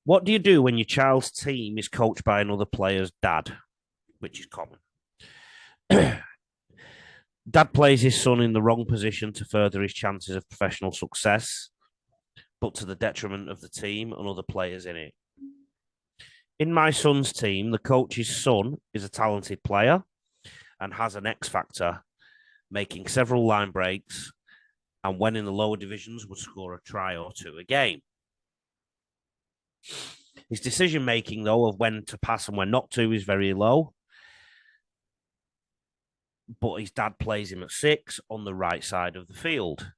What do you do when your child's team is coached by another player's dad, which is common? Dad plays his son in the wrong position to further his chances of professional success, but to the detriment of the team and other players in it. In my son's team, the coach's son is a talented player and has an X factor, making several line breaks, and when in the lower divisions would score a try or two a game. His decision making, though, of when to pass and when not to is very low. But his dad plays him at 6 on the right side of the field.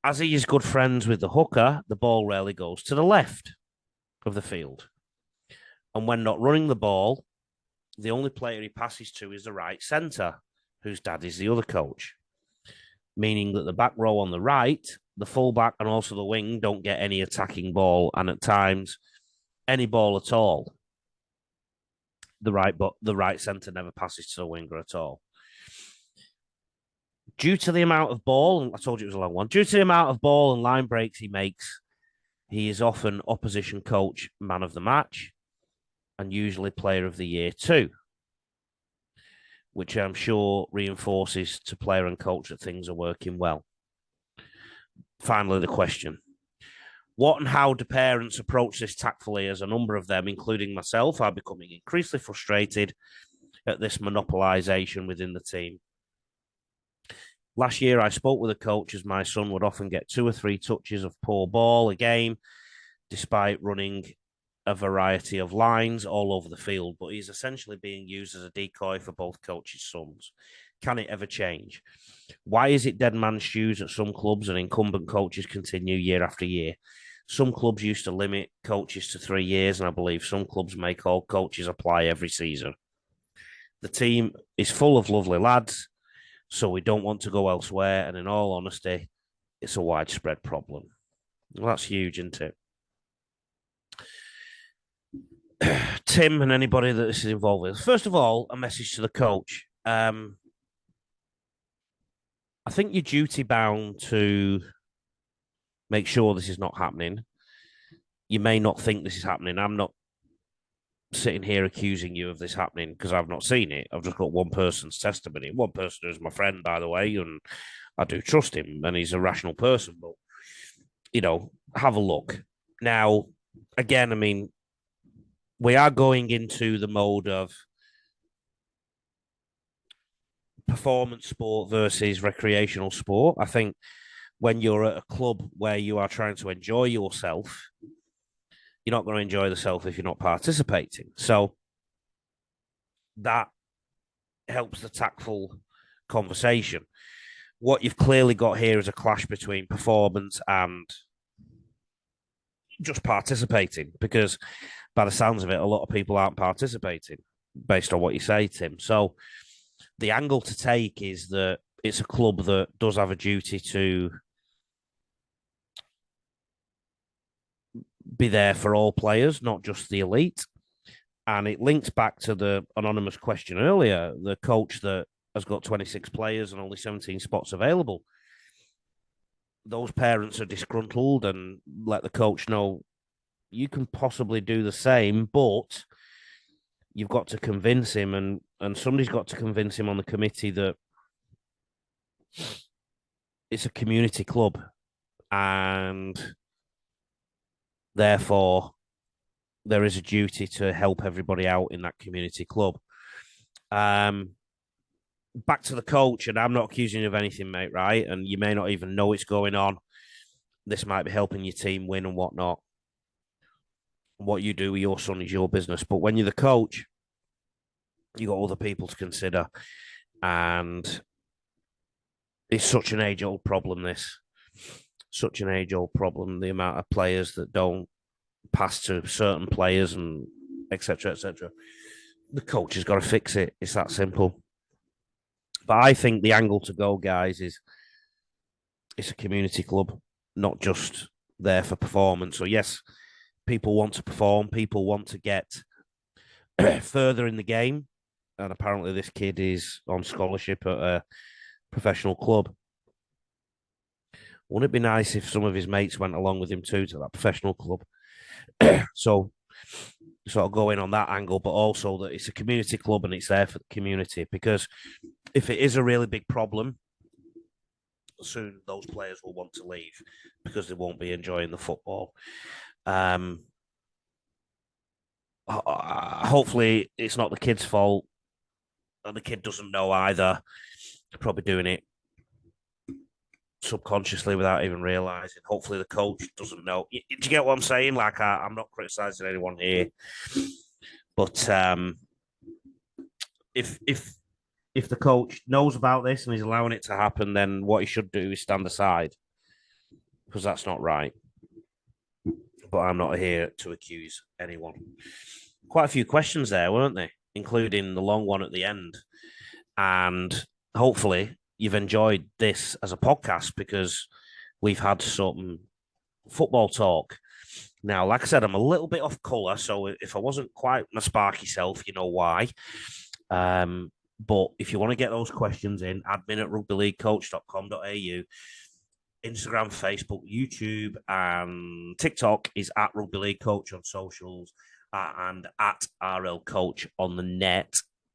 As he is good friends with the hooker, the ball rarely goes to the left of the field. And when not running the ball, the only player he passes to is the right centre, whose dad is the other coach, meaning that the back row on the right, the fullback, and also the wing don't get any attacking ball, and at times, any ball at all. The right centre never passes to the winger at all. Due to the amount of ball, and I told you it was a long one, due to the amount of ball and line breaks he makes, he is often opposition coach man of the match and usually player of the year too, which I'm sure reinforces to player and coach that things are working well. Finally, the question. What and how do parents approach this tactfully, as a number of them, including myself, are becoming increasingly frustrated at this monopolisation within the team? Last year, I spoke with a coach as my son would often get 2 or 3 touches of poor ball a game, despite running a variety of lines all over the field, but he's essentially being used as a decoy for both coaches' sons. Can it ever change? Why is it dead man's shoes at some clubs and incumbent coaches continue year after year? Some clubs used to limit coaches to 3 years, and I believe some clubs make all coaches apply every season. The team is full of lovely lads, so we don't want to go elsewhere. And in all honesty, it's a widespread problem. Well, that's huge, isn't it? Tim and anybody that this is involved with. First of all, a message to the coach. I think you're duty bound to make sure this is not happening. You may not think this is happening. I'm not sitting here accusing you of this happening because I've not seen it. I've just got one person's testimony. One person is my friend, by the way, and I do trust him, and he's a rational person. But have a look. Now, again, I mean, we are going into the mode of performance sport versus recreational sport. I think when you're at a club where you are trying to enjoy yourself, you're not going to enjoy yourself if you're not participating. So that helps the tactful conversation. What you've clearly got here is a clash between performance and just participating, because by the sounds of it, a lot of people aren't participating based on what you say, Tim. So the angle to take is that it's a club that does have a duty to be there for all players, not just the elite. And it links back to the anonymous question earlier, the coach that has got 26 players and only 17 spots available. Those parents are disgruntled and let the coach know you can possibly do the same, but you've got to convince him, and somebody's got to convince him on the committee that it's a community club and therefore there is a duty to help everybody out in that community club. Back to the coach, and I'm not accusing you of anything, mate, right? And you may not even know it's going on. This might be helping your team win and whatnot. What you do with your son is your business. But when you're the coach, you got other people to consider. And it's such an age-old problem, this. Such an age-old problem, the amount of players that don't pass to certain players and etc., etc. The coach has got to fix it. It's that simple. But I think the angle to go, guys, is it's a community club, not just there for performance. So, yes, people want to perform, people want to get further in the game. And apparently, this kid is on scholarship at a professional club. Wouldn't it be nice if some of his mates went along with him too to that professional club? So sort of go in on that angle, but also that it's a community club and it's there for the community. Because if it is a really big problem, soon those players will want to leave because they won't be enjoying the football. Hopefully, it's not the kid's fault, and the kid doesn't know either. They're probably doing it subconsciously without even realizing. Hopefully, the coach doesn't know. Do you get what I'm saying? Like, I'm not criticizing anyone here, but if the coach knows about this and he's allowing it to happen, then what he should do is stand aside because that's not right. But I'm not here to accuse anyone. Quite a few questions there, weren't they? Including the long one at the end. And hopefully you've enjoyed this as a podcast because we've had some football talk. Now, like I said, I'm a little bit off colour, so if I wasn't quite my sparky self, you know why. But if you want to get those questions in, admin at rugbyleaguecoach.com.au, Instagram, Facebook, YouTube, and TikTok is at Rugby League Coach on socials and at RL Coach on the net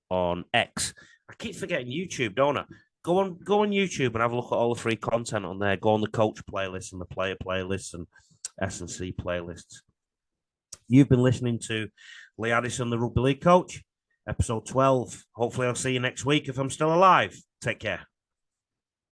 on X. I keep forgetting YouTube, don't I? Go on YouTube and have a look at all the free content on there. Go on the coach playlist and the player playlists and S&C playlists. You've been listening to Lee Addison, the Rugby League Coach, episode 12. Hopefully I'll see you next week if I'm still alive. Take care.